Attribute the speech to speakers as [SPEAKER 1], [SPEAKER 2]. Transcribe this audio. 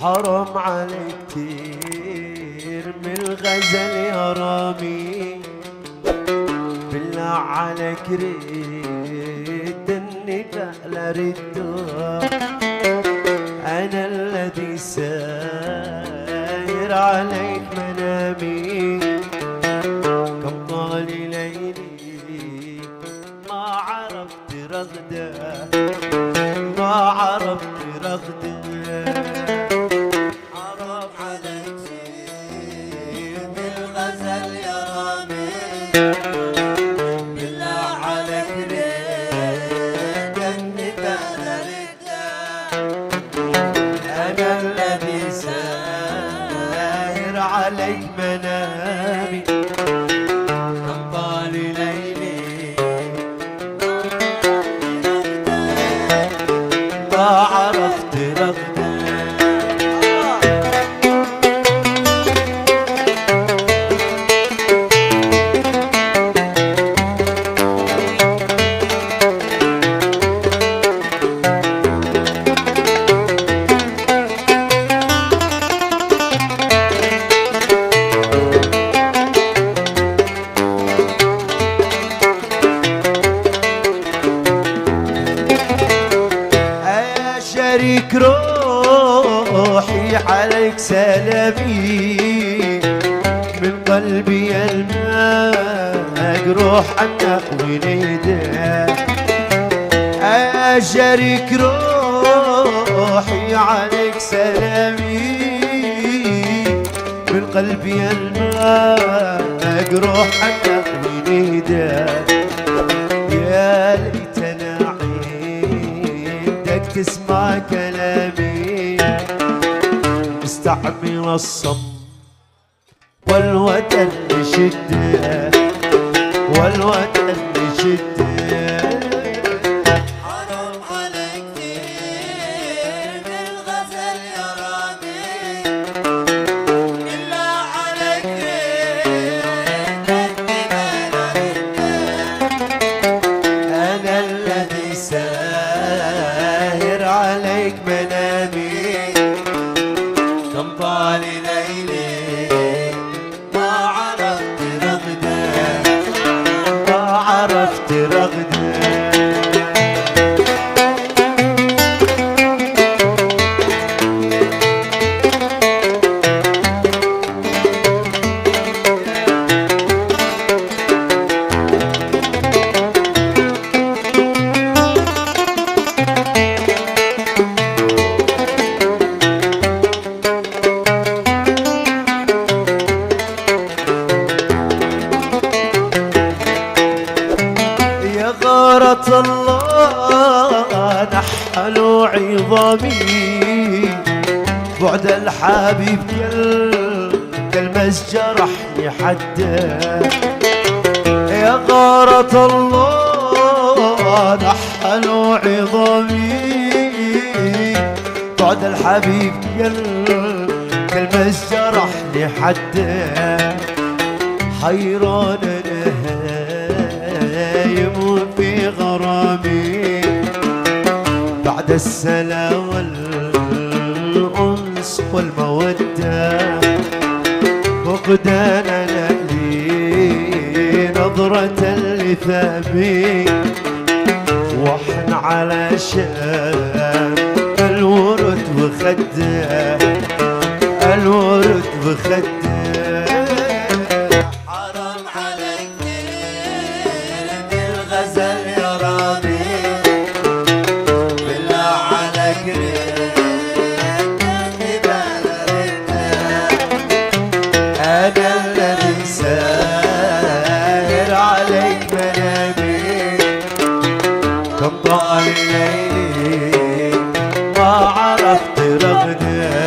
[SPEAKER 1] حرام عليك كتير من الغزل يا رامي، بالله عليك ريد النداء لرده، أنا الذي ساير عليك منامي، كم طال ليلي ما عرفت رغده، ما عرفت رغده.
[SPEAKER 2] حرام عليك سير بالغزل يا رامي، بالله عليك ريد النداء لرده،
[SPEAKER 1] أنا الذي ساهر عليك منامي، كم طال ليلي ما عرفت رغده. شريك روحي عليك سلامي، من قلبي الماء روح عنك ونيده، شريك روحي عليك سلامي، من قلبي الماء روح عنك ونيده، يا ليتنا تسمع كلامي، مستعمل الصم والوتر بشده، والوتر بشده.
[SPEAKER 2] حرام عليك كتير بالغزل يا رامي، بالله عليك ريد النداء لرده،
[SPEAKER 1] أنا الذي ساهر عليك منامي، كم طال ليلي ما عرفت رغده، ما عرفت رغده. غارة الله نحلوا عظامي، بعد الحبيب كالمس جرحني حده، يا غارة الله نحلوا عظامي، بعد الحبيب كالمس جرحني حده، حيران يموت في غرامي، بعد السلا والأنس والمودة، فقدان لي نظرة اللثامي، وحن على شام الورد وخده، الورد وخده.
[SPEAKER 2] حرام عليك كتير بالغزل يا رامي، بالله عليك ريد النداء لرده،
[SPEAKER 1] أنا الذي ساهر عليك منامي، كم طال ليلي ما عرفت رغده،